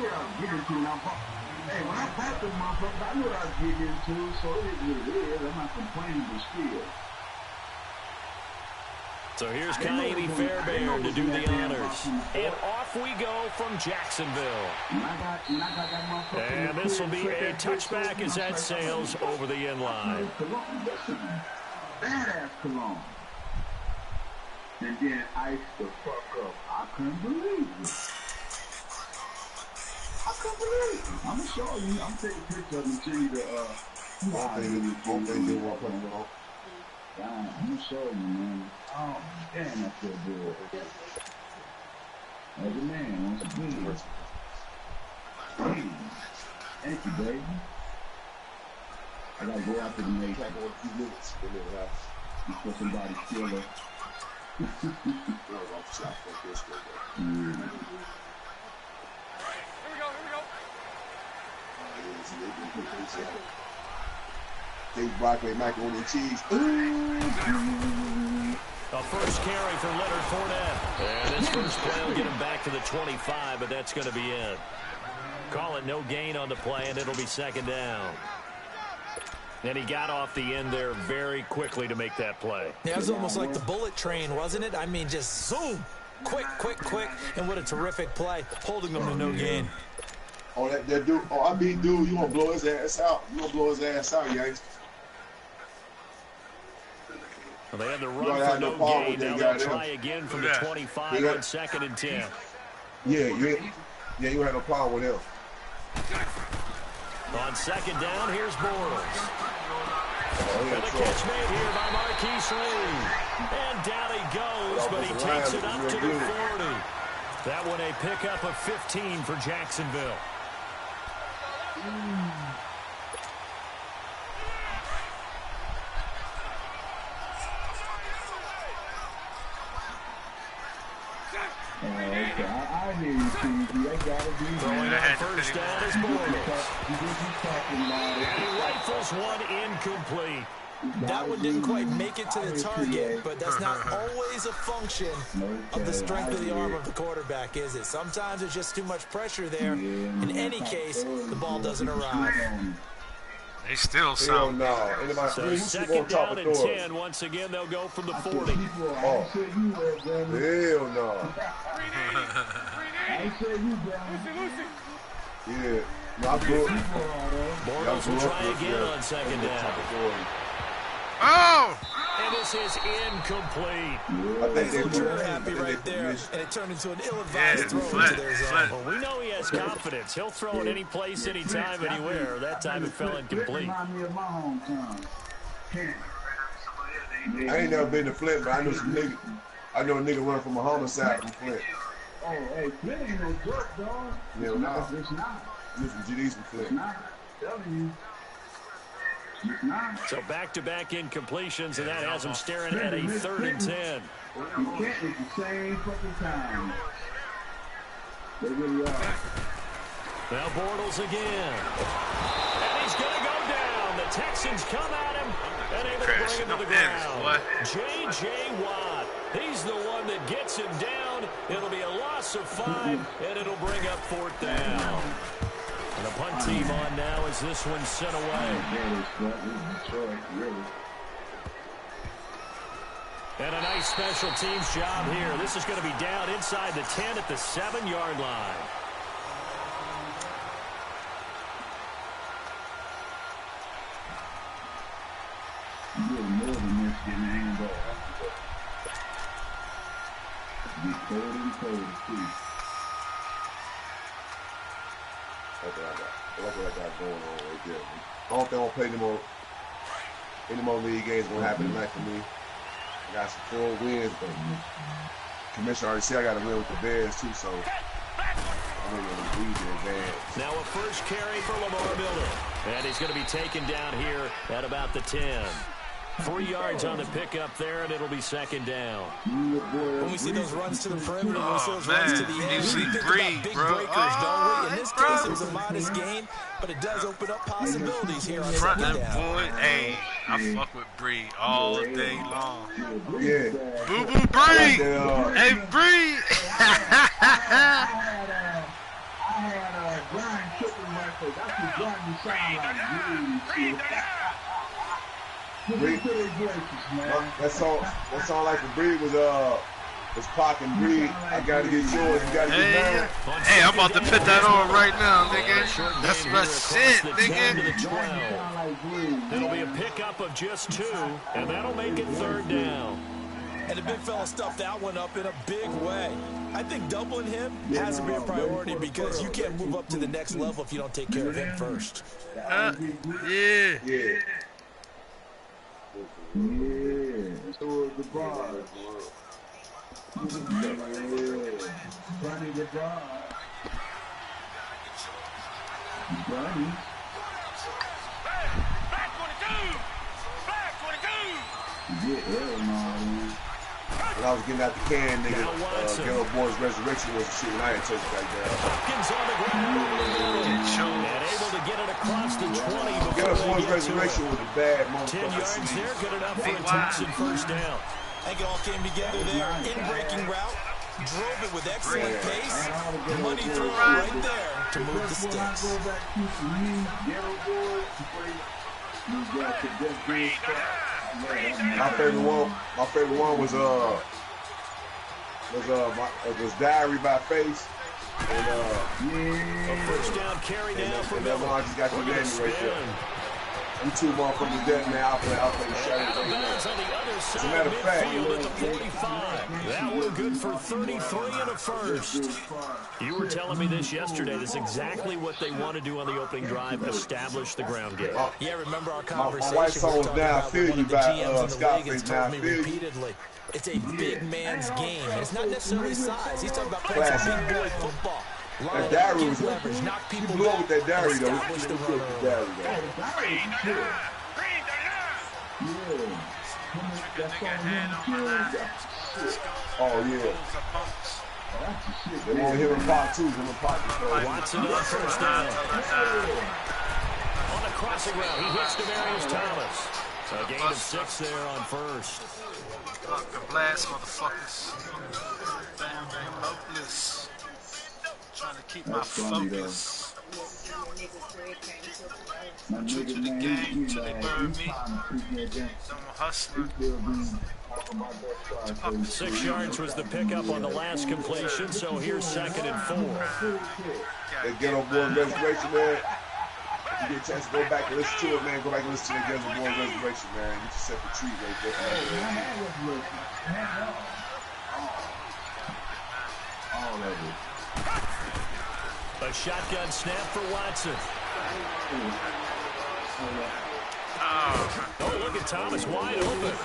what I was getting into when I bought. Hey, when I bought the motherfucker, I knew what I was getting into, so it is what it is. I'm not complaining, but still. So here's Kaimi Fairbairn to do the honors. And off we go from Jacksonville. And this will be a touchback as that sails over the end line. Badass cologne. And then ice the fuck up. I couldn't believe it. I'm gonna show you. I'm taking pictures of them to you to I'm gonna show you, man. Oh, damn, I feel good. As a man, once again. Thank you, baby. I gotta go out to the nation. Before somebody steal her. They broccoli, macaroni and cheese. A first carry for Leonard Fournette. And this first play will get him back to the 25, but that's going to be it. Call it no gain on the play, and it'll be second down. And he got off the end there very quickly to make that play. Yeah, it was almost like the bullet train, wasn't it? I mean, just zoom. Quick, and what a terrific play, holding them to no gain. Oh, that dude. Oh, I beat dude. You want to blow his ass out? You want to blow his ass out, Yanks? Well, they had the run for no gain. Now they'll try again from the 25 on 2nd and 10. Yeah, you had no problem with him. On 2nd down, here's Bortles. And the catch made here by Marquise Lee. And down he goes, but he takes it up to the 40. That one a pickup of 15 for Jacksonville. I hear you, T.V. They gotta be throwing on first down is Bortles. And he rifles one incomplete. That one didn't quite make it to the target, but that's not always a function of the strength of the arm of the quarterback, is it? Sometimes there's just too much pressure there. In any case, the ball doesn't arrive. They still sound. No. So 2nd down and 10. Once again, they'll go from the 40. Oh, hell no. Yeah. Bortles will try again on 2nd down. Oh! And this is incomplete. I think they were happy right there, and it turned into an ill-advised throw into their zone. Well, we know he has confidence. He'll throw it any place, anytime, anywhere. That time it fell incomplete. I ain't never been to Flint, but I know some nigga. I know a nigga running from a homicide from Flint. Oh, hey, Flint ain't no joke, dog. Hell no. It's not. You some GDs from Flint. It's not. I'm telling you. So back-to-back incompletions, and that has him staring at a 3rd and 10. You can't at the same fucking time. They really are. Now Bortles again. And he's going to go down. The Texans come at him and able to bring him to the ground. J.J. Watt. He's the one that gets him down. It'll be a loss of 5, and it'll bring up 4th down. And the punt team on now as this one's sent away. And a nice special teams job here. This is going to be down inside the 10 at the 7-yard line. You do more than this getting a handball. Be cold and cold, too. That's what I got going on right there. I don't think I'll play any more league games. Gonna happen tonight for me. I got some 4 wins, but Commissioner already said I got to win with the Bears too, so I'm going to lead in advance. Now a first carry for Lamar Miller, and he's going to be taken down here at about the 10. 3 yards on the pickup there, and it'll be 2nd down. When we see those runs to the perimeter, when we see those runs to the end, we think about big breakers, don't we? In this case, it was a modest gain, but it does open up possibilities here on 2nd down. Boy, hey, I fuck with Bree all day long. Yeah. Boo-boo Bree! Hey, Bree! I had That's what Johnny sound like. Bree. That song like the Bree was popping. Bree, I gotta get yours. You gotta get mine. Hey, I'm about to put that on right now, nigga. That's my shit, nigga. It'll be a pickup of just 2, and that'll make it 3rd down. And the big fella stuffed that one up in a big way. I think doubling him has to be a priority because you can't move up to the next level if you don't take care of him first. Yeah. So the bar. Bunny the bar. Bunny. When I was getting out the can, nigga, Ghetto Boys Resurrection was the shit when I had touched back there. Hopkins on the ground. And able to get it across the 20 before Ghetto Boys Resurrection was a bad 10 motherfucker. yards there, good enough for a Texan first down. I think it all came together there. In-breaking route, drove it with excellent pace. Money thrown right there to move the sticks. My favorite one was Diary by Face. And A first down carry now for Miller. I just got the name right there. You two motherfuckers dead, man. I'll play the shot. Out of bounds on the other As a side matter of of fact, midfield at the 45. That one good for 33 and a first. You were telling me this yesterday. This is exactly what they want to do on the opening drive, establish the ground game. Yeah, remember our conversation? My wife's song Now I Feel You by Scarface. Now I Me Feel You. repeatedly. It's a big man's game. It's not necessarily size. He's talking about playing some big boy football. That diary was leverage, knock people blew with that diary though. establish the run early. Oh yeah. They want him in part 2. Him in part 2. Watson on first down. On the crossing route, he hits Demarius Thomas. A gain of 6 there on first. Fucking blast, motherfuckers. Damn, hopeless. Trying to keep my focus. True to the game till they burn me. I'm a hustler. 6 yards was the pickup on the last completion, so here's 2nd and 4. They get on board Resurrection, man. If you get a chance to go back and listen to it, man, go back and listen to the Get on Board Resurrection, man. You just set the tree right there. All of it. A shotgun snap for Watson. Oh, look at Thomas wide open.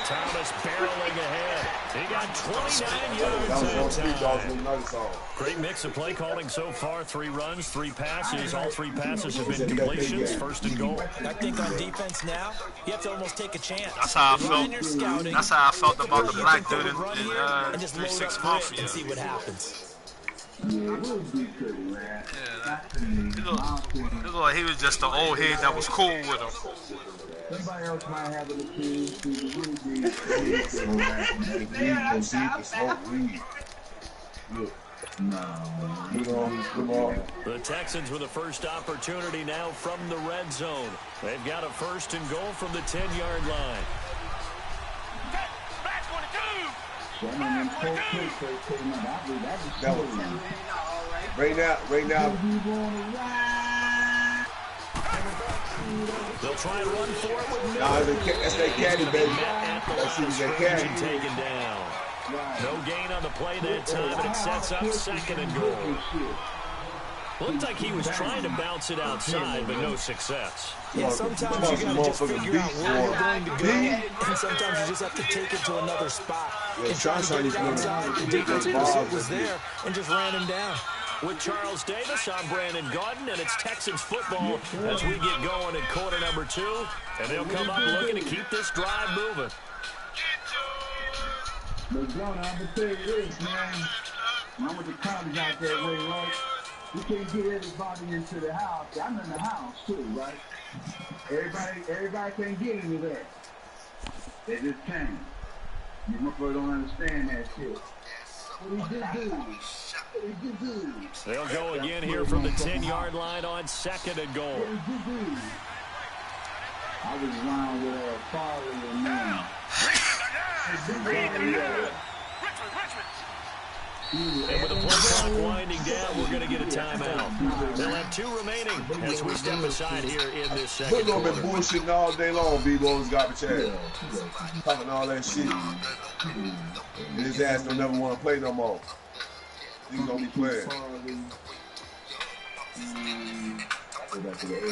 Thomas barreling ahead. He got 29 yards that time. Great mix of play calling so far. 3 runs, 3 passes. All 3 passes have been completions. 1st and goal. I think on defense now, you have to almost take a chance. That's how I felt. That's how I felt about the black dude in 3-6 Mafia. And see what happens. It looked like he was just the old head that was cool with him. Somebody else might have an opinion to The Texans with a first opportunity now from the red zone. They've got a 1st and goal from the 10-yard line. Right now. They'll try and run for it with Miller. Nah, that's that caddy, baby. That's that caddy. Taken down. No gain on the play that time, and it sets up 2nd and goal. Looked like he was trying to bounce it outside, but no success. Yeah, sometimes you gotta just figure out where you're going to go, and sometimes you just have to take it to another spot. And trying to get it outside, the defensive pursuit was there and just ran him down. With Charles Davis, I'm Brandon Gaudin, and it's Texans football as we get going in quarter number 2, and they'll come up looking to keep this drive moving. But John, I'm gonna tell you this, man. I'm with the college out there, right? We can't get everybody into the house. I'm in the house too, right? Everybody can't get into that. They just can't. You motherfuckers don't understand that shit. They'll go again here from the 10-yard line on 2nd and goal. I was around with Farley and man. And with the play clock winding down, we're going to get a timeout. They'll have 2 remaining as we step aside here in this second quarter. We're going to be bullshitting all day long, B-Boy's garbage ass. Talking all that shit. And his ass don't never want to play no more. He's going to be playing.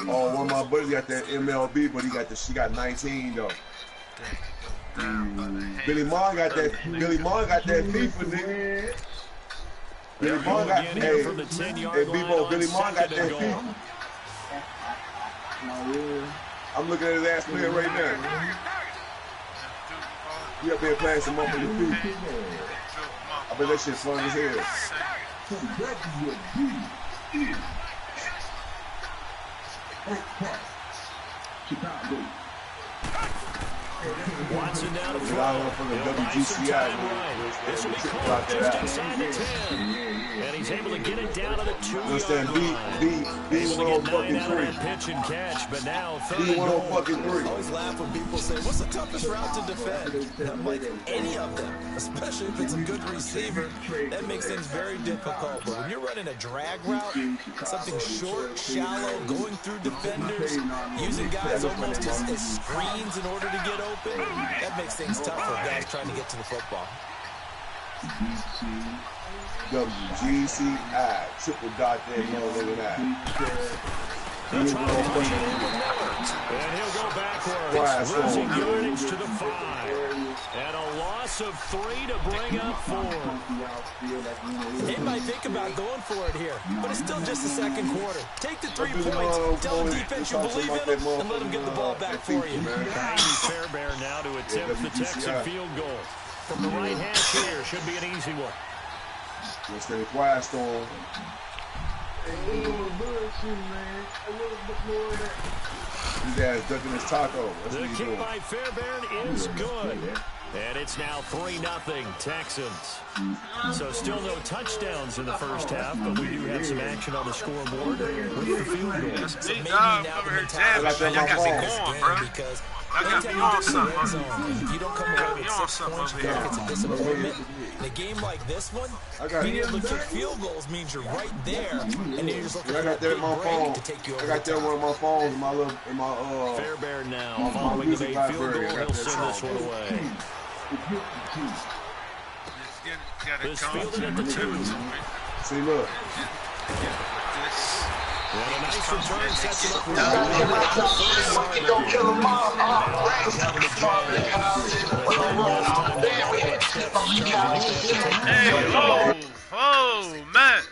Oh, one of my buddies got that MLB, but she got 19 though. Billy Mon got that FIFA, nigga. Billy Mon got Billy Mon got that FIFA. I'm looking at his ass player right now. He up there playing some motherfucking FIFA. I bet that shit fun as hell. Watson down to throw. From the WGCI. This will be caught just inside the 10. And he's able to get it down to the 2-yard line. Able to get 9 out of that pitch and catch, but now 3rd and goal. I always laugh when people say, what's the toughest route to defend? And I'm like, any of them, especially if it's a good receiver, that makes things very difficult. But when you're running a drag route, something short, shallow, going through defenders, using guys almost as screens in order to get open, that makes things tough for guys trying to get to the football. WGCI, triple dot there, longer than that. And he'll go backwards, losing yardage to the 5. And a loss of 3 to bring up 4. They might think about going for it here, but it's still just the second quarter. Take the 3 points, tell the defense you believe in them, and let them get the ball back for you. Andy Fairbairn now to attempt the Texan field goal. From the right hash here, should be an easy one. Let's stay quiet, Storm. His ass ducking his taco. The kick by Fairbairn is good. And it's now 3-0 Texans. So still no touchdowns in the first half, but we do have some action on the scoreboard with the field goal. So maybe now the mentality, y'all got me going, bro. I got me on something. If you don't come away with 6 points, you think it's a disappointment. In a game like this one, being able to kick field goals means you're right there, and you're just looking for a big break to take you over. I got that on one of my phones in my Fairbairn now following the made field goal. He'll send this one away. This fielded at the 2. See, look. And a nice return sets him up for don't kill them all. Hey, oh, man.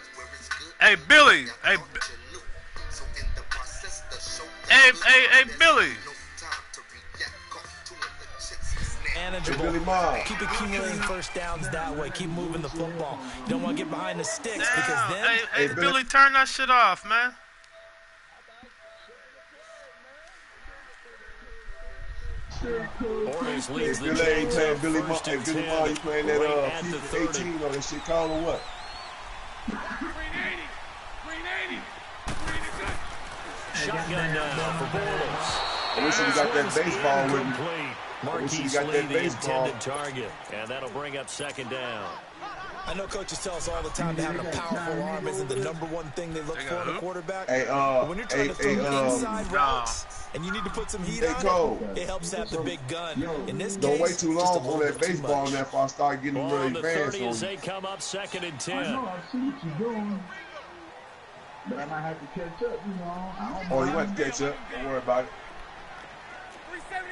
Hey, Billy. Hey, Billy. Manageable. Keep accumulating first downs that way. Keep moving the football. You don't want to get behind the sticks because then... Hey, Billy, turn that shit off, man. Ortiz leads the Billy Jags Billy first and 10 you playing that right at the 30. 18 on that shit called or what? Shotgun now for Bortles. I wish you got that baseball with me. Marquise Lee, the intended target, and that'll bring up 2nd down. I know coaches tell us all the time that having a powerful arm isn't the #1 thing they look for in a quarterback. But when you're trying to throw inside routes and you need to put some heat on it, it helps to have the big gun. In this case, don't wait too long for that baseball now if I start getting Ball really on the advanced 30 on as you. they come up 2nd and 10. I know, I see what you're doing. But I might have to catch up, you know. Oh, you might catch up. Don't worry about it.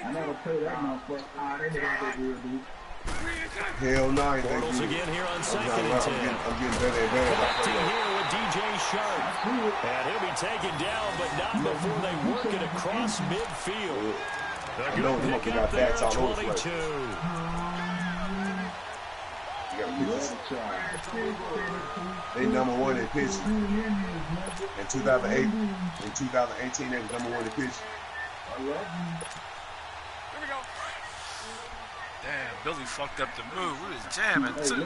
I never play that motherfucker. They never do it, dude. Hell no, I ain't that Bortles good. again here on I'm 2nd and 10. getting better and better. Collecting here with DJ Sharp. And he'll be taken down, but not before they work it across midfield. I know them up got bats all over the place. 22. They #1 in pitching. In 2008, in 2018, they was #1 in pitching. Damn, Billy fucked up the move. We was jamming, too.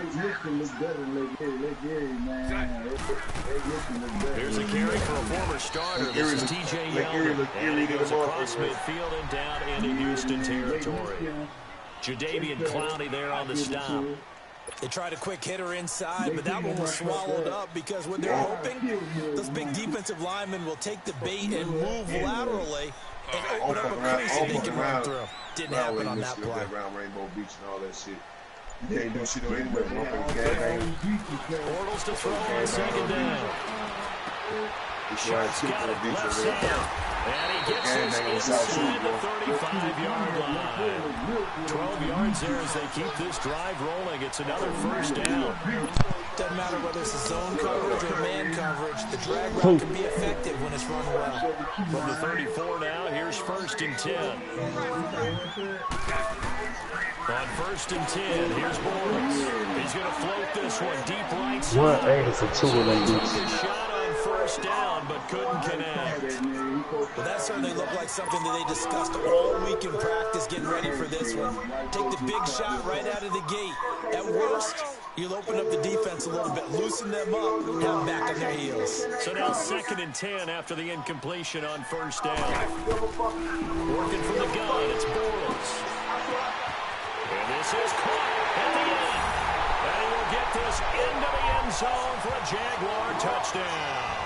Here's a carry for a former starter. This is TJ Yeldon. And he goes across midfield and down into Houston territory. Jadeveon Clowney there on the stop. They tried a quick hitter inside, but that one was swallowed up because what they're hoping, those big defensive linemen will take the bait and move laterally and open up a crease that they can run through. Didn't happen on that play. Around Rainbow Beach and all that shit. You can't do shit anywhere. Bortles to throw on second down. Sharp's got it left side. And he gets us inside the 35-yard line. 12 yards there as they keep this drive rolling. It's another first down. Doesn't matter whether it's a zone coverage or man coverage. The drag route can be effective when it's run well. From the 34 now, here's 1st and 10. On 1st and 10, here's Bortles. He's going to float this one deep right side. What is a tool they use? Shot on 1st down, but couldn't connect. Well, that certainly looked like something that they discussed all week in practice getting ready for this one. Take the big shot right out of the gate. At worst, you'll open up the defense a little bit, loosen them up, and have them back on their heels. So now 2nd and 10 after the incompletion on 1st down. Working from the gun, it's Bortles. And this is caught at the end. And he will get this into the end zone for a Jaguar touchdown.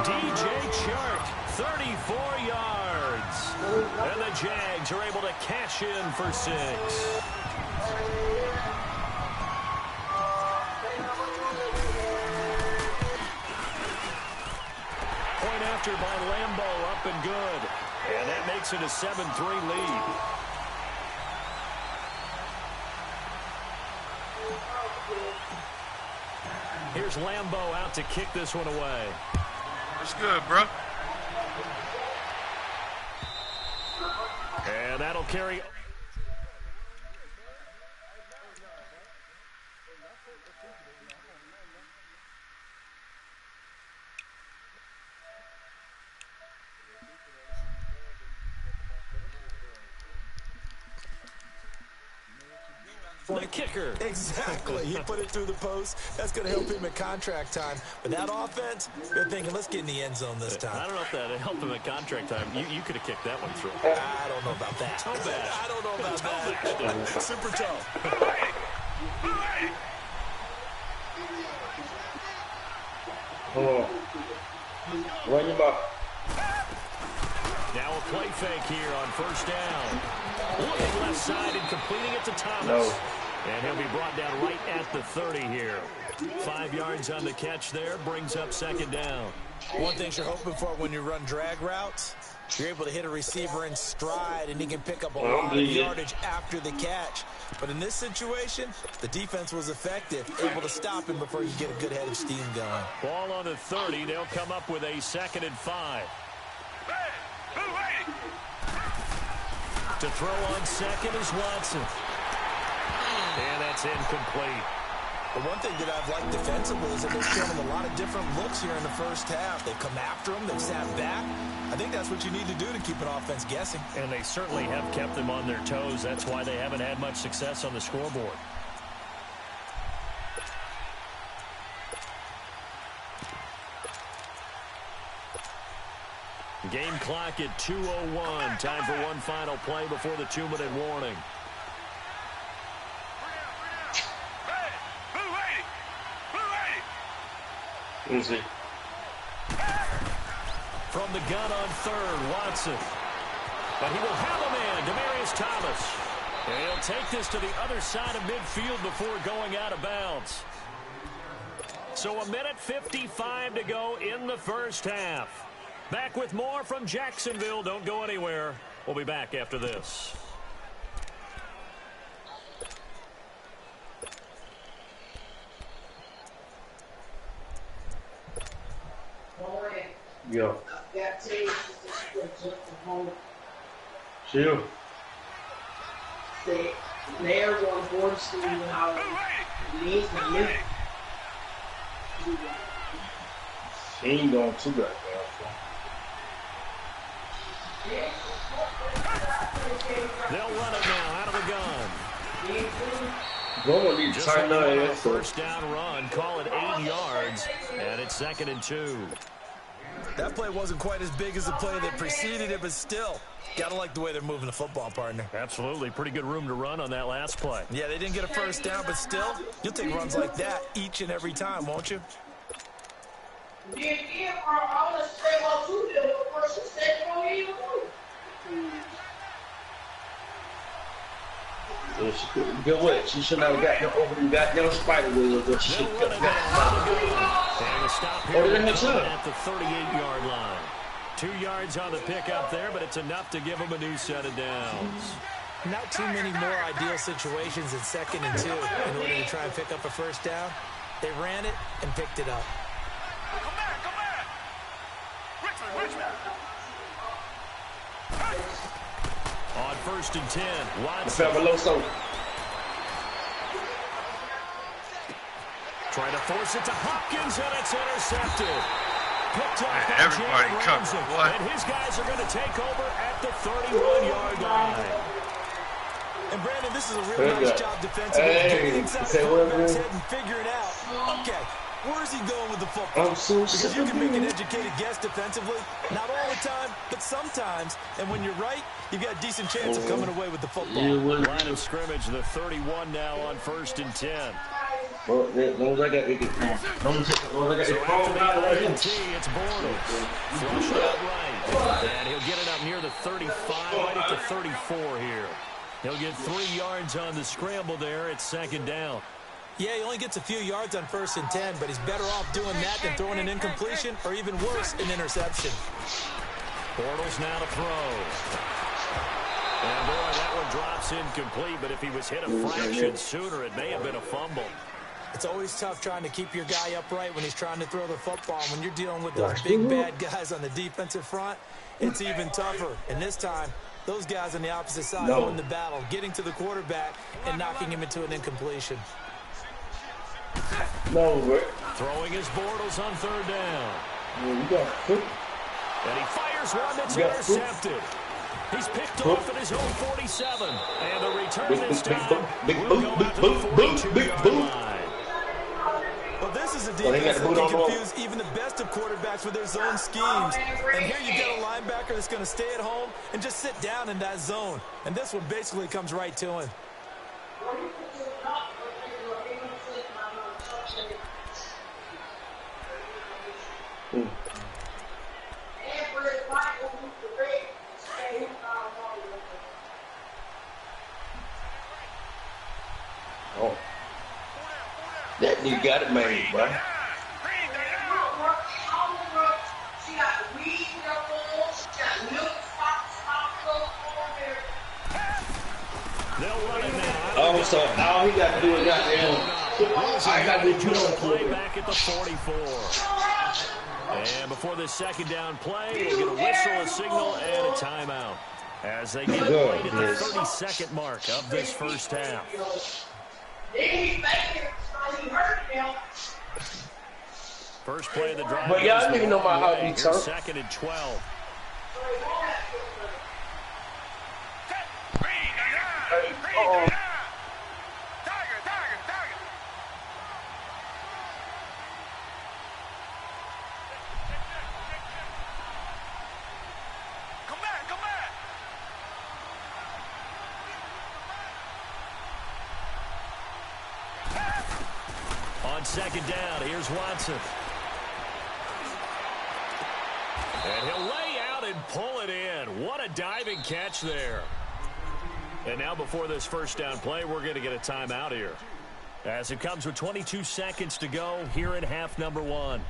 DJ Chark, 34 yards. And the Jags are able to cash in for 6. Point after by Lambo, up and good. And that makes it a 7-3 lead. Here's Lambo out to kick this one away. That's good, bro. And that'll carry. For the kicker. Exactly. He put it through the post. That's going to help him at contract time. But that offense, they're thinking, let's get in the end zone this time. I don't know if that helped him at contract time. You could have kicked that one through. I don't know about that. Toe bash. I don't know about that. Super toe. Hold on. Run your back. Now a play fake here on 1st down. Looking left side and completing it to Thomas. No. And he'll be brought down right at the 30 here. 5 yards on the catch there, brings up 2nd down. One thing you're hoping for when you run drag routes, you're able to hit a receiver in stride and he can pick up a lot of yardage after the catch. But in this situation, the defense was effective, able to stop him before you get a good head of steam going. Ball on the 30, they'll come up with a 2nd and 5. To throw on 2nd is Watson. And that's incomplete. The one thing that I've liked defensively is that they've shown them a lot of different looks here in the first half. They've come after them. They've sat back. I think that's what you need to do to keep an offense guessing. And they certainly have kept them on their toes. That's why they haven't had much success on the scoreboard. Game clock at 2:01. Time for one final play before the 2-minute warning. Easy. From the gun on 3rd, Watson. But he will have a man, Demaryius Thomas. And he'll take this to the other side of midfield before going out of bounds. So 1:55 to go in the first half. Back with more from Jacksonville. Don't go anywhere. We'll be back after this. Yo. Chill. They're going board school how needs to live. He ain't going too good, They'll run it now out of the gun. Just a first down run, call it 8 yards, and it's 2nd and 2. That play wasn't quite as big as the play that preceded it, but still, gotta like the way they're moving the football, partner. Absolutely. Pretty good room to run on that last play. Yeah, they didn't get a first down, but still, you'll take runs like that each and every time, won't you? Get what? She should not have got no opening, got no spider wheel. And the stop here at the 38-yard line. 2 yards on the pickup there, but it's enough to give them a new set of downs. Not too many more ideal situations in 2nd and 2 in order to try and pick up a first down. They ran it and picked it up. Come back. Richmond. On 1st and 10, Watson. Trying to force it to Hopkins, and it's intercepted. Picked off by everybody covered. What? And his guys are going to take over at the 31-yard line. And Brandon, this is a real nice job defensively. Getting inside the quarterback's head and figuring out, okay, where's he going with the football? Because you can make an educated guess defensively. Not all the time, but sometimes. And when you're right, you've got a decent chance of coming away with the football. Line of scrimmage, the 31 now on 1st and 10. Well, as long as I got it. So after the INT, it's Bortles. Flush out right. And he'll get it up near the 35, right at the 34 here. He'll get 3 yards on the scramble there. It's 2nd down. Yeah, he only gets a few yards on 1st and 10, but he's better off doing that than throwing an incompletion or even worse, an interception. Bortles now to throw. And boy, that one drops incomplete, but if he was hit a fraction sooner, it may have been a fumble. It's always tough trying to keep your guy upright when he's trying to throw the football. When you're dealing with those big, bad guys on the defensive front, it's even tougher. And this time, those guys on the opposite side won the battle, getting to the quarterback and knocking him into an incompletion. Throwing his Bortles on 3rd down. And he fires one that's intercepted. He's picked off at his own 47. And the return this time will go out to the 42-yard line. Well, this is a defense that can confuse even the best of quarterbacks with their zone schemes. And here you get a linebacker that's going to stay at home and just sit down in that zone. And this one basically comes right to him. That dude got it made, bro. Oh, so all he got to do is I got to do play back at the 44. And before this 2nd down play, we'll get a whistle, a signal, and a timeout as they get played at the 32nd mark of this first half. First play of the drive. But y'all didn't even know my hobby, sir. 2nd and 12. On 2nd down, here's Watson. And he'll lay out and pull it in. What a diving catch there. And now before this first down play, we're going to get a timeout here, as it comes with 22 seconds to go here in half number 1.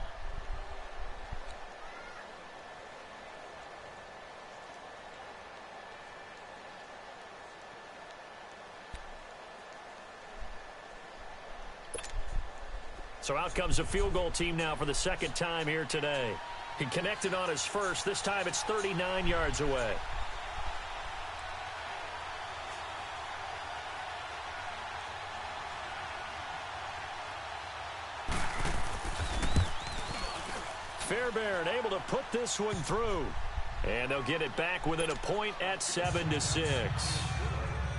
So out comes a field goal team now for the 2nd time here today. He connected on his first. This time it's 39 yards away. Fairbairn able to put this one through. And they'll get it back within a point at 7-6.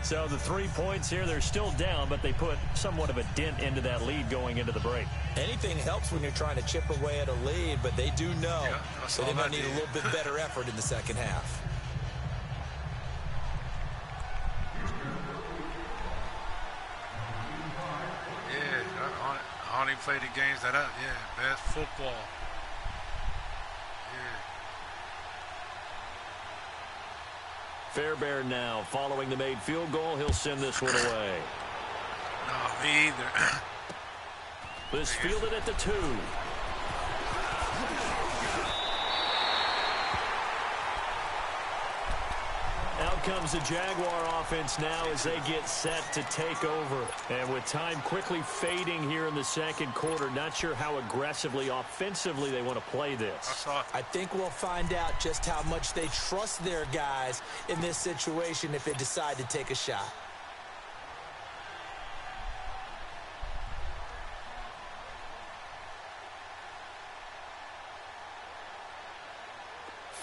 So the 3 points here, they're still down, but they put somewhat of a dent into that lead going into the break. Anything helps when you're trying to chip away at a lead, but they do know that they might need a little bit better effort in the second half. Yeah, I only play the games that best football. Fairbairn now following the made field goal. He'll send this one away. No, me either. This fielded at the 2. Out comes the Jaguar offense now as they get set to take over. And with time quickly fading here in the second quarter, not sure how aggressively, offensively they want to play this. I think we'll find out just how much they trust their guys in this situation if they decide to take a shot.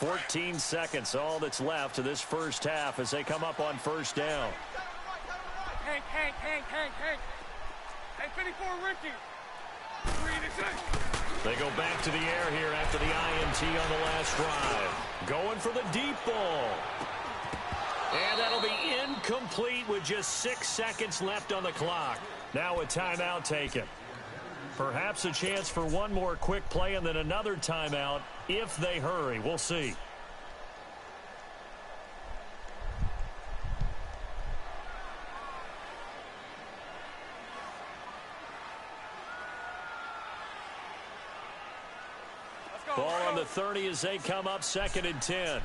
"14 seconds, all that's left to this first half as they come up on first down. Hank. Hey, 54, Ricky. They go back to the air here after the INT on the last drive. Going for the deep ball. And that'll be incomplete with just 6 seconds left on the clock. Now a timeout taken. Perhaps a chance for one more quick play and then another timeout if they hurry. We'll see. Ball on the 30 as they come up 2nd and 10.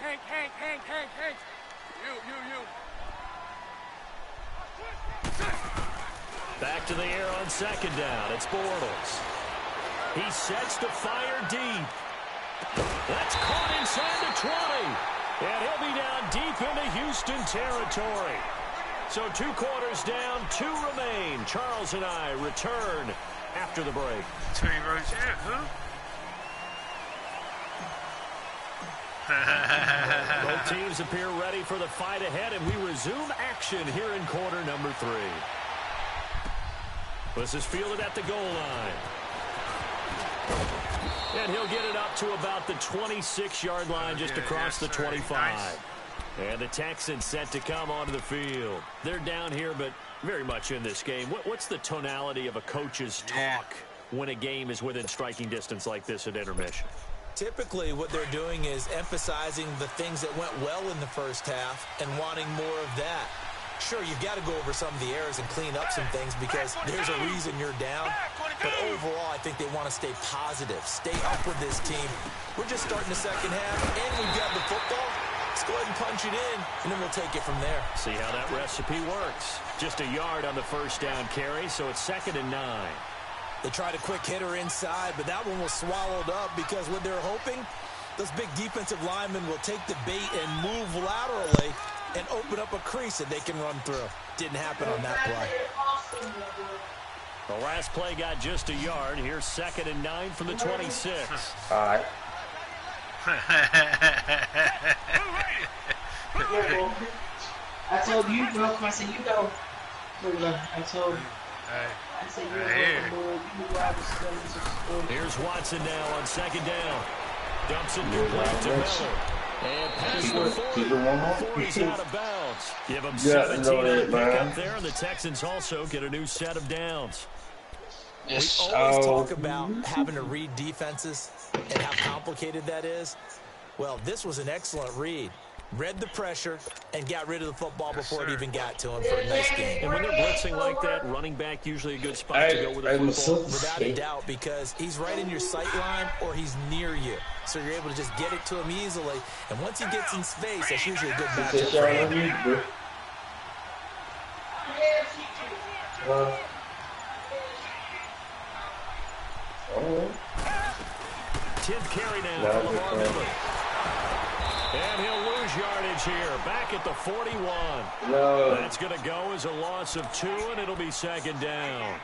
Hank. You. Back to the air on 2nd down. It's Bortles. He sets to fire deep. That's caught inside the 20. And he'll be down deep into Houston territory. So 2 quarters down, 2 remain. Charles and I return after the break. Both teams appear ready for the fight ahead, and we resume action here in quarter number 3. This is fielded at the goal line. And he'll get it up to about the 26-yard line, just across the 25. Nice. And the Texans set to come onto the field. They're down here, but very much in this game. What's the tonality of a coach's talk when a game is within striking distance like this at intermission? Typically, what they're doing is emphasizing the things that went well in the first half and wanting more of that. Sure, you've got to go over some of the errors and clean up some things because there's a reason you're down. But overall, I think they want to stay positive, stay up with this team. We're just starting the second half, and we've got the football. Let's go ahead and punch it in, and then we'll take it from there. See how that recipe works. Just a yard on the first down carry, so it's 2nd and 9. They tried a quick hitter inside, but that one was swallowed up because what they're hoping, those big defensive linemen will take the bait and move laterally and open up a crease that they can run through. Didn't happen on that play. The last play got just a yard. Here's 2nd and 9 from the 26. All right. I told you, bro. I said, you go. I told you. I said, you go. Here's Watson now on 2nd down. Dumps it complete to Miller. And pass the 40 before he's out of bounds. Give him 17 on the pickup there, and the Texans also get a new set of downs. Yes. We always talk about having to read defenses and how complicated that is. Well, this was an excellent read. Read the pressure and got rid of the football before it even got to him for a nice game. And when they're blitzing like that, running back usually a good spot to go with the football. Without a doubt, because he's right in your sight line or he's near you. So you're able to just get it to him easily. And once he gets in space, that's usually a good matchup for him. 10th carry now for Lamar Miller. And he'll lose yardage here, back at the 41. That's going to go as a loss of 2, and it'll be 2nd down.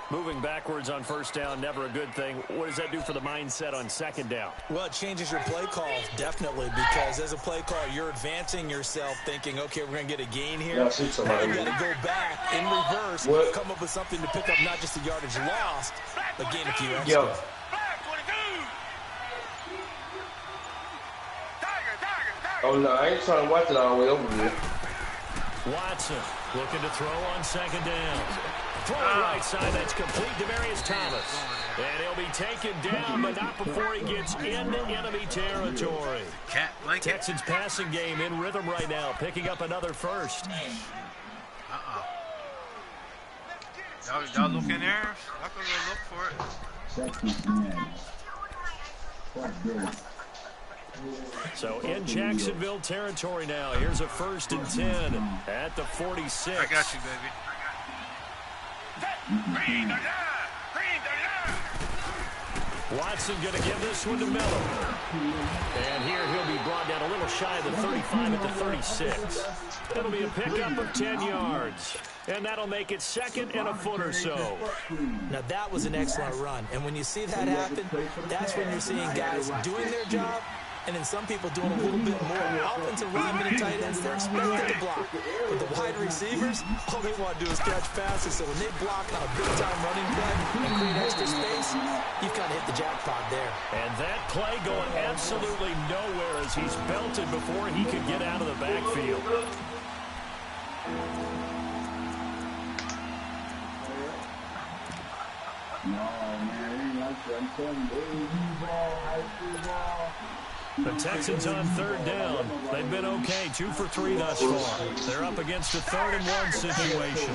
Moving backwards on first down, never a good thing. What does that do for the mindset on second down? Well, it changes your play call, definitely, because as a play call, you're advancing yourself thinking, okay, we're going to get a gain here. Now you got to go back in reverse, come up with something to pick up not just the yardage lost, but gain a few extra. Oh, no, I ain't trying to watch it all the way over here. Watson looking to throw on second down. Throwing right side, that's complete to Demarius Thomas. And he'll be taken down, but not before he gets into enemy territory. Texans passing game in rhythm right now, picking up another first. Y'all look in there. Y'all can go look for it. So in Jacksonville territory now. Here's a 1st and 10 at the 46. I got you, baby. Watson going to give this one to Miller. And here he'll be brought down a little shy of the 35 at the 36. It'll be a pickup of 10 yards. And that'll make it 2nd and a foot or so. Now, that was an excellent run. And when you see that happen, that's when you're seeing guys doing their job, and then some people doing a little bit more. Offensive linemen and tight ends, they're expected to block. But the wide receivers, all they want to do is catch passes. So when they block on a big-time running play and create extra space, you've kind of hit the jackpot there. And that play going absolutely nowhere as he's belted before he could get out of the backfield. The Texans on 3rd down. They've been okay, 2 for 3 thus far. They're up against a 3rd and 1 situation.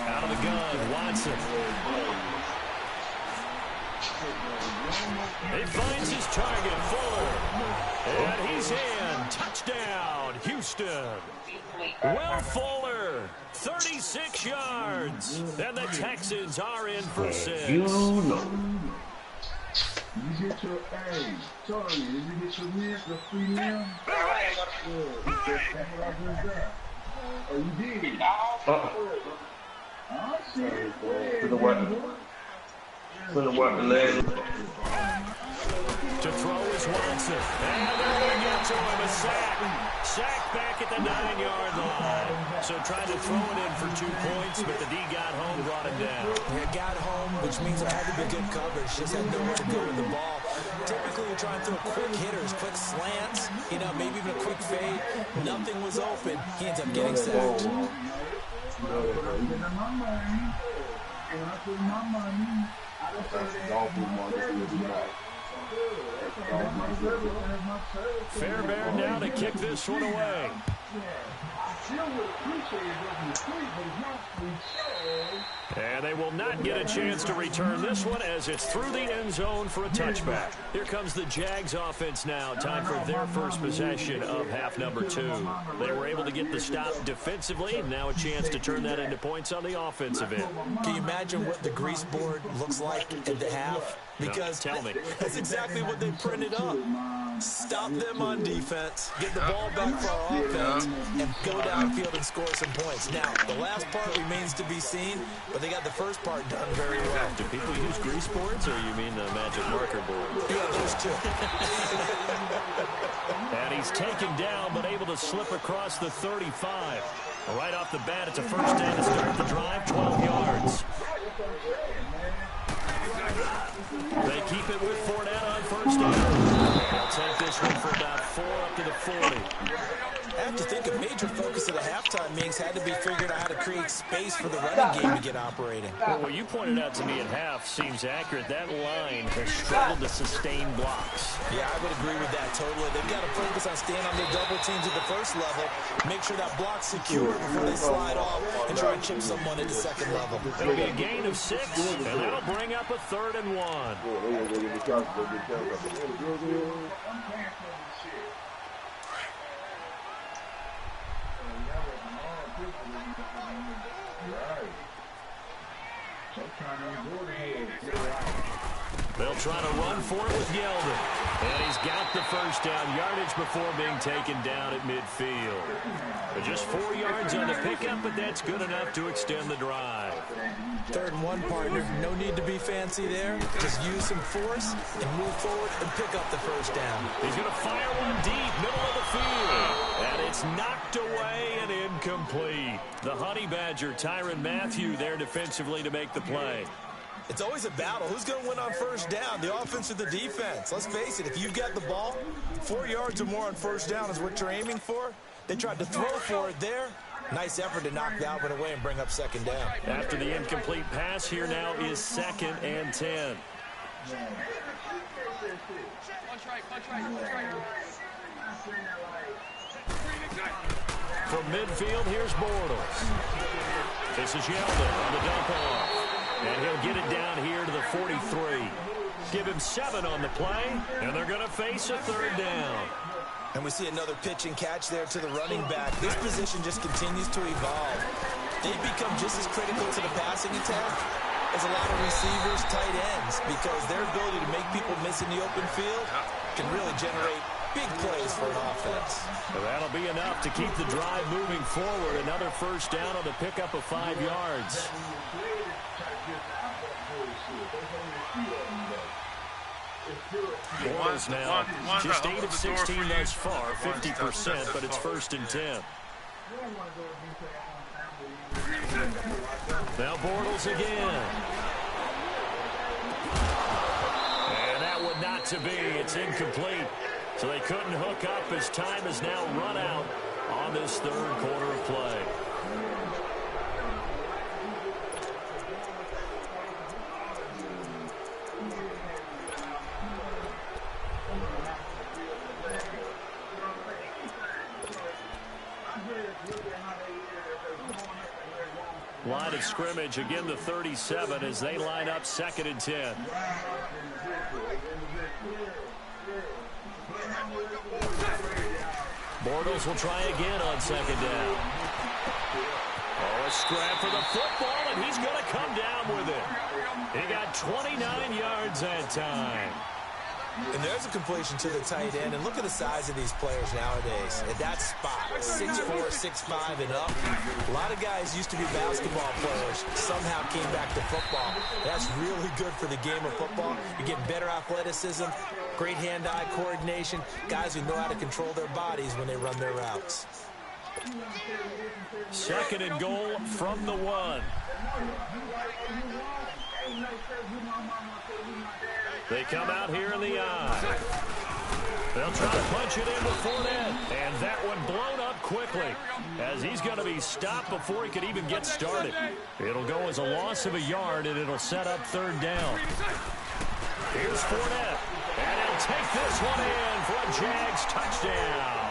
Out of the gun, Watson. He finds his target, Fuller. And he's in. Touchdown, Houston. Will Fuller, 36 yards. And the Texans are in for 6. You get your Tony, did you get your meal, the free meal? Oh, you did? Oh, shit. For the weapon leg. To throw is Watson. And they're going to get to him. A sack. Sack back at the 9-yard line. So trying to throw it in for 2 points, but the D got home, brought him down. He got home, which means it had to be good coverage. Just had nowhere to go with the ball. Typically, you're trying to throw quick hitters, quick slants, maybe even a quick fade. Nothing was open. He ends up getting sacked. Fairbairn now to kick this one away. And they will not get a chance to return this one as it's through the end zone for a touchback. Here comes the Jags offense now. Time for their first possession of half number 2. They were able to get the stop defensively. Now a chance to turn that into points on the offensive end. Can you imagine what the grease board looks like at the half? Because tell me. That's exactly what they printed up. Stop them on defense, get the ball back for our offense, and go downfield and score some points. Now, the last part remains to be seen, but they got the first part done very well. Do people use grease boards, or you mean the magic marker board? Yeah, those two. And he's taken down, but able to slip across the 35. Right off the bat, it's a first down to start the drive, 12 yards. They keep it with Fournette on first down. They'll take this one for about 4 up to the 40. I have to think a major focus of the halftime meetings had to be figuring out how to create space for the running game to get operating. Well, what you pointed out to me at half seems accurate. That line has struggled to sustain blocks. Yeah, I would agree with that totally. They've got to focus on staying on their double teams at the first level, make sure that block's secure before they slide off, and try and chip someone at the second level. It'll be a gain of 6, and that'll bring up a 3rd and 1. They'll try to run for it with Yeldon. And he's got the first down yardage before being taken down at midfield. But just 4 yards on the pickup, but that's good enough to extend the drive. 3rd and 1, partner. No need to be fancy there. Just use some force and move forward and pick up the first down. He's going to fire one deep, middle of the field. And it's knocked away and incomplete. The Honey Badger, Tyrann Mathieu, there defensively to make the play. It's always a battle. Who's going to win on first down, the offense or the defense? Let's face it, if you've got the ball, 4 yards or more on first down is what you're aiming for. They tried to throw for it there. Nice effort to knock that one away and bring up 2nd down. After the incomplete pass, here now is 2nd and 10. From midfield, here's Bortles. This is Yeldon on the dump off. And he'll get it down here to the 43. Give him 7 on the play, and they're going to face a 3rd down. And we see another pitch and catch there to the running back. This position just continues to evolve. They become just as critical to the passing attack as a lot of receivers, tight ends, because their ability to make people miss in the open field can really generate big plays for an offense. Well, that'll be enough to keep the drive moving forward. Another first down on the pickup of 5 yards. Bortles now just 8 of 16 thus far, 50%, but it's 1st and 10. Now Bortles again. And that one not to be. It's incomplete. So they couldn't hook up as time has now run out on this 3rd quarter of play. Line of scrimmage, again the 37 as they line up 2nd and 10. Bortles will try again on 2nd down. Oh, a scrap for the football, and he's going to come down with it. He got 29 yards that time. And there's a completion to the tight end. And look at the size of these players nowadays. At that spot, 6'4", 6'5", and up. A lot of guys used to be basketball players, somehow came back to football. That's really good for the game of football. You get better athleticism, great hand-eye coordination, guys who know how to control their bodies when they run their routes. 2nd and goal from the 1. They come out here in the eye. They'll try to punch it in before that. And that one blown up quickly as he's going to be stopped before he could even get started. It'll go as a loss of a yard, and it'll set up 3rd down. Here's Fournette. And he'll take this one in for a Jags touchdown.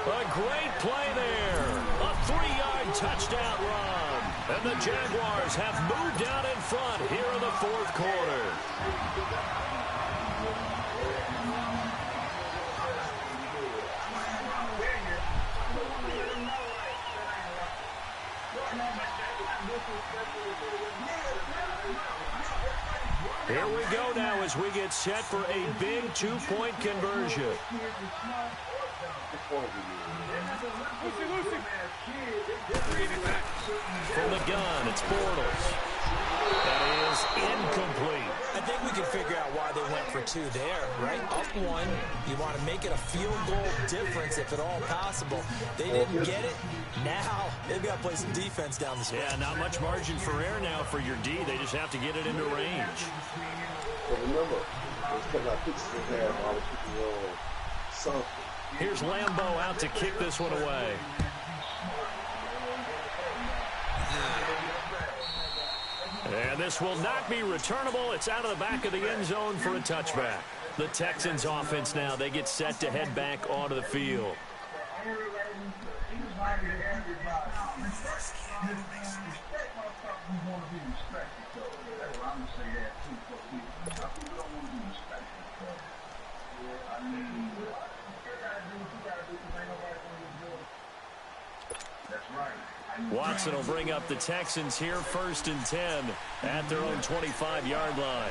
A great play there. A 3-yard touchdown run. And the Jaguars have moved out in front here in the 4th quarter. Here we go now as we get set for a big 2-point conversion. From the gun, it's Bortles. That is incomplete. I think we can figure out why they went for 2 there, right? Up 1, you want to make it a field goal difference if at all possible. They didn't get it. Now they've got to play some defense down the stretch. Yeah, not much margin for error now for your D. They just have to get it into range. But remember, it's because I fixed it there. I was picking something. Here's Lambeau out to kick this one away. And this will not be returnable. It's out of the back of the end zone for a touchback. The Texans offense now, they get set to head back onto the field. Watson will bring up the Texans here 1st and 10 at their own 25-yard line.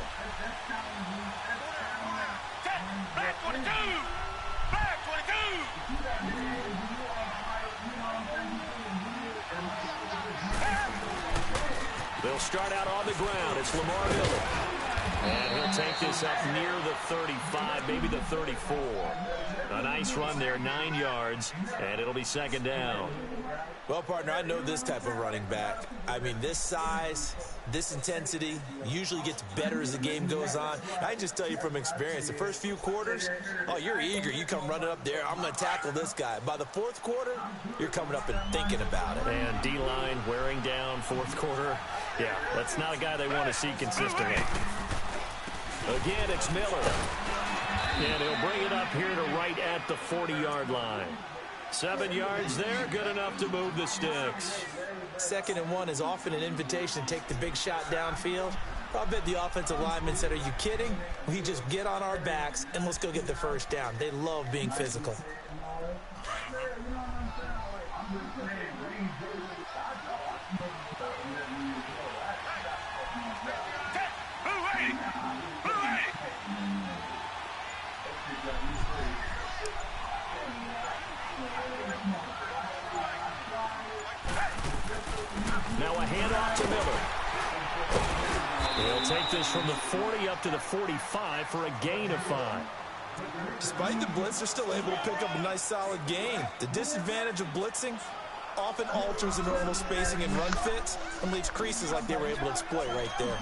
Back 22! Back 22! They'll start out on the ground. It's Lamar Miller. And he'll take this up near the 35, maybe the 34. A nice run there, 9 yards, and it'll be 2nd down. Well, partner, I know this type of running back. I mean, this size, this intensity usually gets better as the game goes on. I can just tell you from experience, the first few quarters, oh, you're eager. You come running up there, I'm going to tackle this guy. By the 4th quarter, you're coming up and thinking about it. And D-line wearing down 4th quarter. Yeah, that's not a guy they want to see consistently. Again, it's Miller. And he'll bring it up here to right at the 40-yard line. 7 yards there, good enough to move the sticks. 2nd and 1 is often an invitation to take the big shot downfield. I bet the offensive lineman said, are you kidding? We just get on our backs and let's go get the 1st down. They love being physical. Now a handoff to Miller. He'll take this from the 40 up to the 45 for a gain of 5. Despite the blitz, they're still able to pick up a nice, solid gain. The disadvantage of blitzing often alters the normal spacing and run fits and leaves creases like they were able to exploit right there.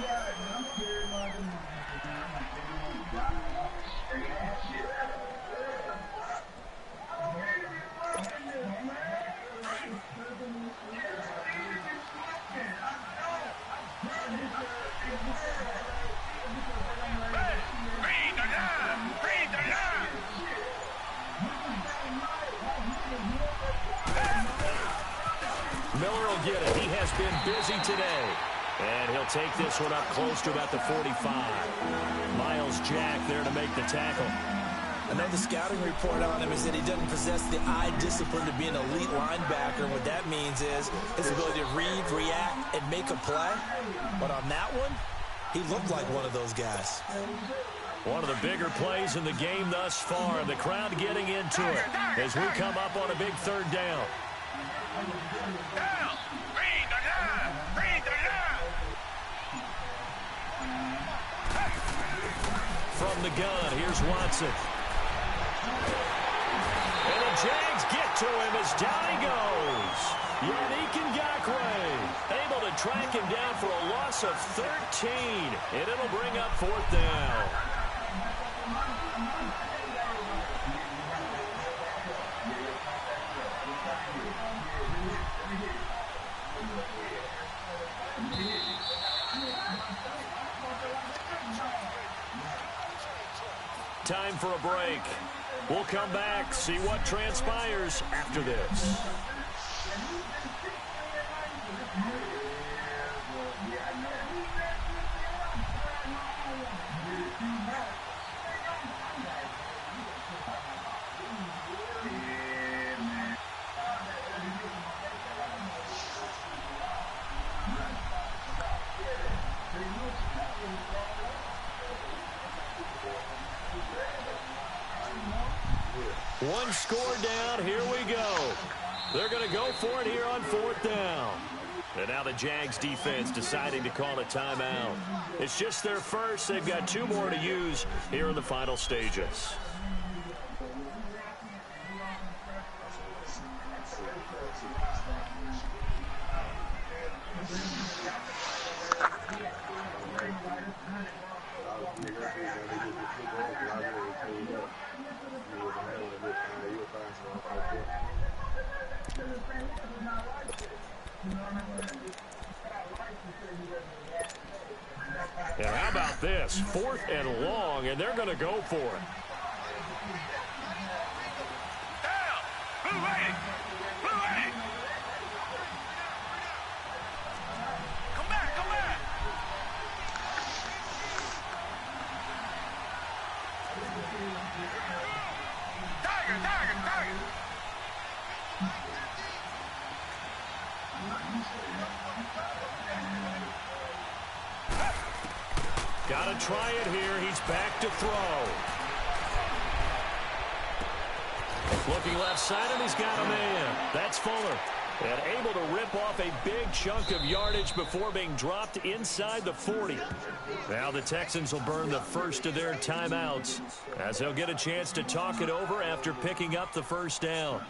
Miller will get it. He has been busy today. And he'll take this one up close to about the 45. Miles Jack there to make the tackle. I know the scouting report on him is that he doesn't possess the eye discipline to be an elite linebacker. What that means is his ability to read, react, and make a play. But on that one, he looked like one of those guys. One of the bigger plays in the game thus far. The crowd getting into it as we come up on a big 3rd down. From the gun, here's Watson. And the Jags get to him as down he goes. Yannick Ngakoue able to track him down for a loss of 13. And it'll bring up 4th down. Time for a break. We'll come back, see what transpires after this. One score down, here we go. They're going to go for it here on 4th down. And now the Jags defense deciding to call a timeout. It's just their first. They've got 2 more to use here in the final stages. And how about this? 4th and long, and they're going to go for it. Come back, come back. Tiger, tiger, tiger. Got to try it here. He's back to throw. Looking left side, and he's got a man. That's Fuller. And able to rip off a big chunk of yardage before being dropped inside the 40. Now the Texans will burn the first of their timeouts as they'll get a chance to talk it over after picking up the first down.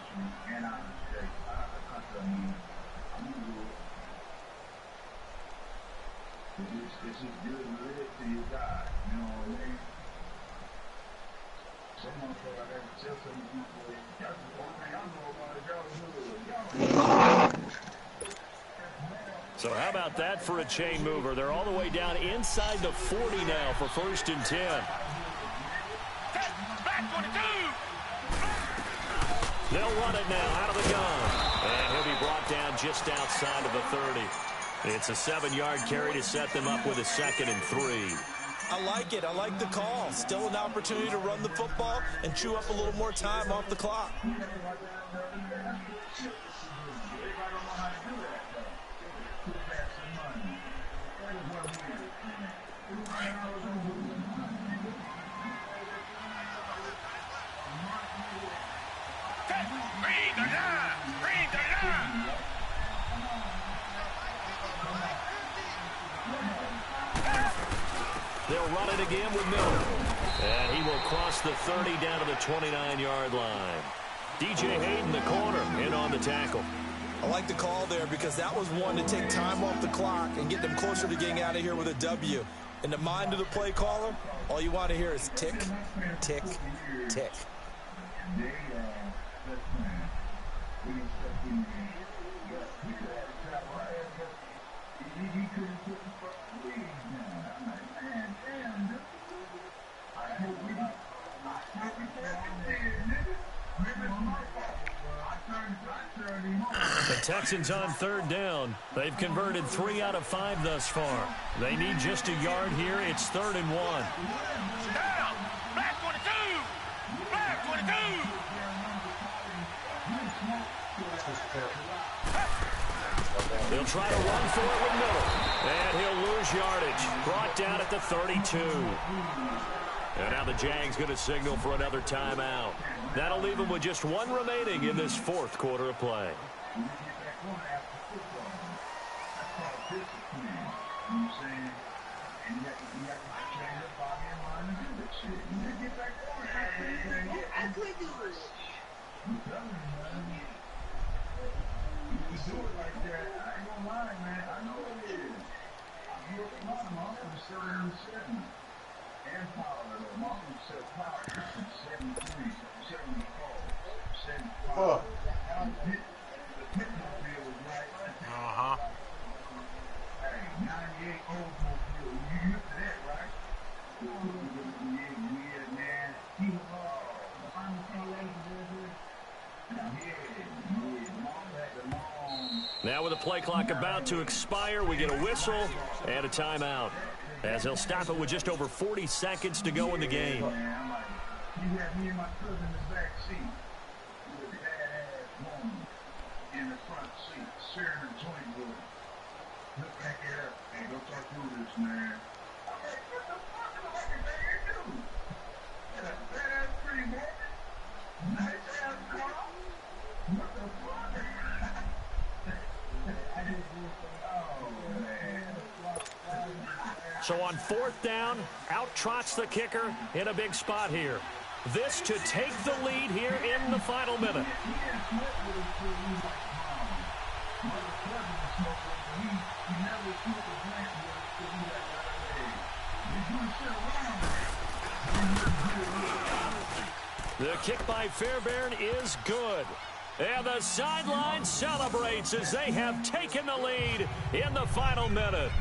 So how about that for a chain mover? They're all the way down inside the 40 now for 1st and 10. They'll run it now out of the gun. And he'll be brought down just outside of the 30. It's a 7-yard carry to set them up with a 2nd and 3. I like it. I like the call. Still an opportunity to run the football and chew up a little more time off the clock. They'll run it again with Miller. And he will cross the 30 down to the 29-yard line. DJ Hayden, the corner, in on the tackle. I like the call there because that was one to take time off the clock and get them closer to getting out of here with a W. In the mind of the play caller, all you want to hear is tick, tick, tick. The Texans on 3rd down. They've converted 3 out of 5 thus far. They need just a yard here. It's 3rd and 1. Down! Black 22! Black 22! They'll try to run for it with Miller. And he'll lose yardage. Brought down at the 32. And now the Jags going to signal for another timeout. That'll leave them with just 1 remaining in this 4th quarter of play. Now with the play clock about to expire, we get a whistle and a timeout as they'll stop it with just over 40 seconds to go in the game. You had me and my cousin in the back seat with a badass woman in the front seat, sharing a joint with him. Look back at her. Hey, don't talk through this, man. I'm like, what the fuck am I going to do? That badass pretty woman? Nice ass car? What the fuck? So on 4th down, out trots the kicker in a big spot here. This to take the lead here in the final minute. The kick by Fairbairn is good. And the sideline celebrates as they have taken the lead in the final minute.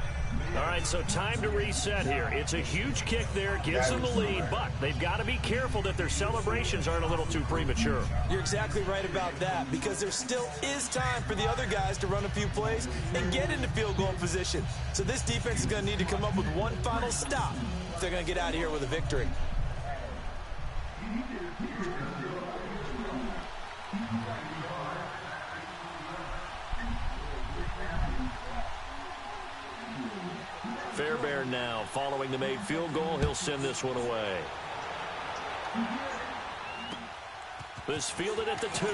All right, so time to reset here. It's a huge kick there, gives them the lead, but they've got to be careful that their celebrations aren't a little too premature. You're exactly right about that because there still is time for the other guys to run a few plays and get into field goal position. So this defense is going to need to come up with one final stop if they're going to get out of here with a victory. Fairbairn now following the made field goal. He'll send this one away. This fielded at the 2.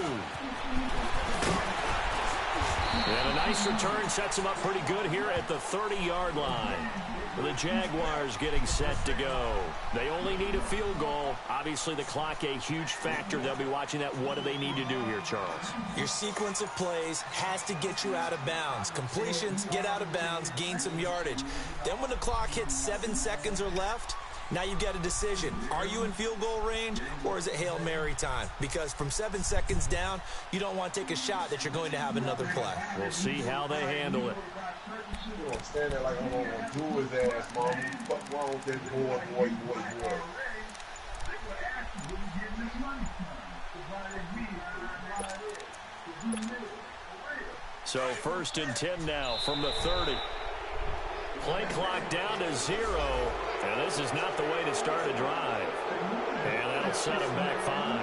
And a nice return sets him up pretty good here at the 30-yard line. The Jaguars getting set to go. They only need a field goal. Obviously, the clock a huge factor. They'll be watching that. What do they need to do here, Charles? Your sequence of plays has to get you out of bounds. Completions, get out of bounds, gain some yardage. Then when the clock hits 7 seconds or left, now you've got a decision. Are you in field goal range, or is it Hail Mary time? Because from 7 seconds down, you don't want to take a shot that you're going to have another play. We'll see how they handle it. You don't stand there like I'm going to do his ass, mom. Fuck wrong with this boy. So 1st and 10 now from the 30. Play clock down to 0. And this is not the way to start a drive. And that'll set him back 5.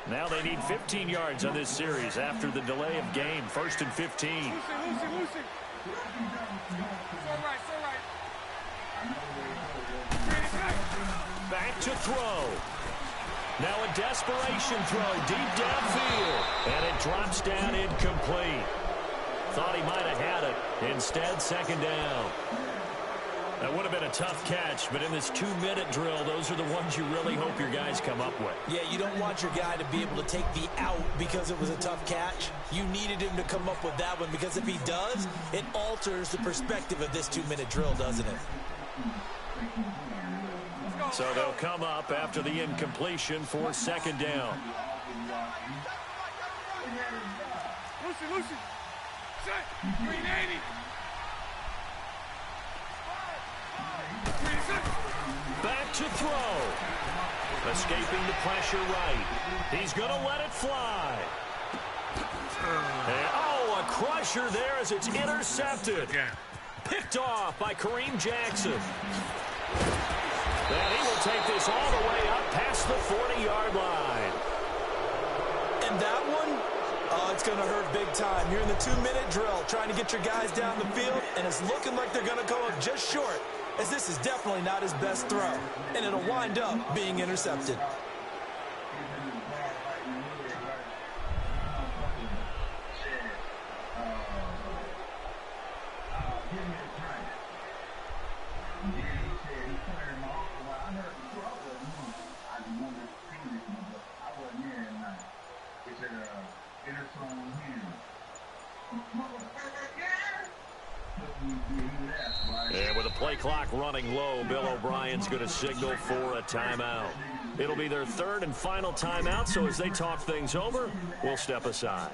Now they need 15 yards on this series after the delay of game. 1st and 15. Lucy. Back to throw. Now a desperation throw deep downfield. And it drops down incomplete. Thought he might have had it. Instead, 2nd down. That would have been a tough catch, but in this 2-minute drill, those are the ones you really hope your guys come up with. Yeah, you don't want your guy to be able to take the out because it was a tough catch. You needed him to come up with that one, because if he does, it alters the perspective of this 2-minute drill, doesn't it? So they'll come up after the incompletion for 2nd down. Lucy. Set. 380. Back to throw. Escaping the pressure right. He's going to let it fly. And, a crusher there as it's intercepted. Picked off by Kareem Jackson. And he will take this all the way up past the 40-yard line. And that one, it's going to hurt big time. You're in the 2-minute drill trying to get your guys down the field, and it's looking like they're going to go up just short, as this is definitely not his best throw, and it'll wind up being intercepted. And with the play clock running low, Bill O'Brien's going to signal for a timeout. It'll be their 3rd and final timeout, so as they talk things over, we'll step aside.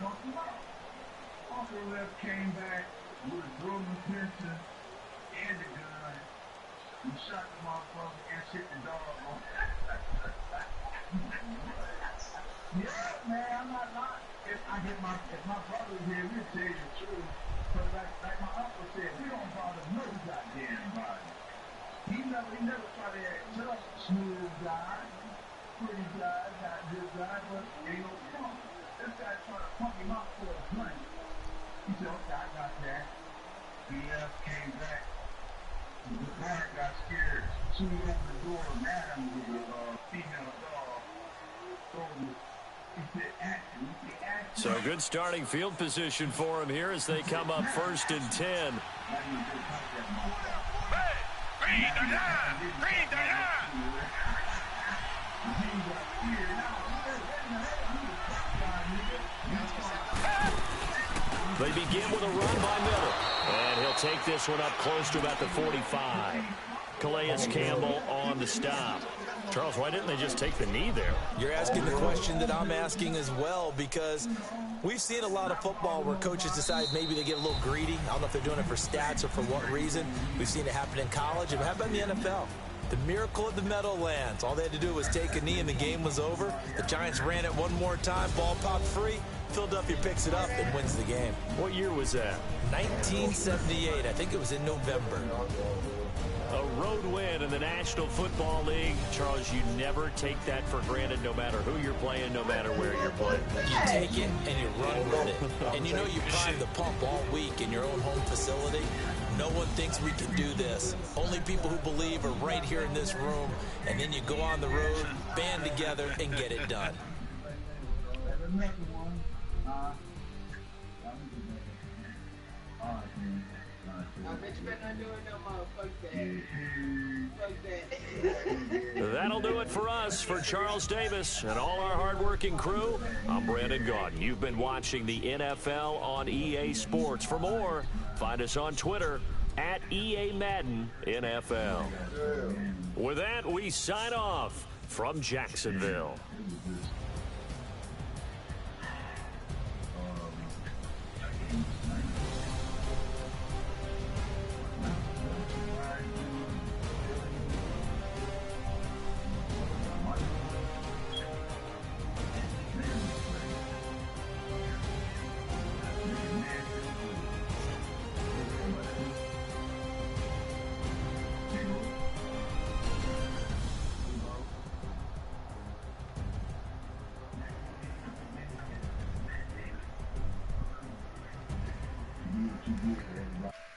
Came back with a broken pistol and the gun. He shot the motherfucker and shit the dog on. Yeah, man, I'm not lying. If my brother was here, we'd tell you the truth. But like my uncle said, we don't bother no goddamn body. He never tried to act tough, smooth guy, pretty guy, got good guy, but ain't no punk. This guy trying to pump him out for a drink. He said, okay, I got that. He came back. The parent got scared. She opened the door, madam, with a female dog. Told me, he said, action. So good starting field position for him here as they come up 1st and 10. They begin with a run by Miller. And he'll take this one up close to about the 45. Calais Campbell on the stop. Charles, why didn't they just take the knee there? You're asking the question that I'm asking as well, because we've seen a lot of football where coaches decide maybe they get a little greedy. I don't know if they're doing it for stats or for what reason. We've seen it happen in college. It happened in the NFL. The miracle of the Meadowlands. All they had to do was take a knee and the game was over. The Giants ran it one more time. Ball popped free. Philadelphia picks it up and wins the game. What year was that? 1978. I think it was in November. A road win in the National Football League. Charles, you never take that for granted, no matter who you're playing, no matter where you're playing. You take it and you run with it. And you know you prime the pump all week in your own home facility. No one thinks we can do this. Only people who believe are right here in this room. And then you go on the road, band together, and get it done. I bet you better not do it no more. Fuck that. That'll do it for us. For Charles Davis and all our hardworking crew, I'm Brandon Gaudin. You've been watching the NFL on EA Sports. For more, find us on Twitter at EA Madden NFL. With that, we sign off from Jacksonville. You get everybody.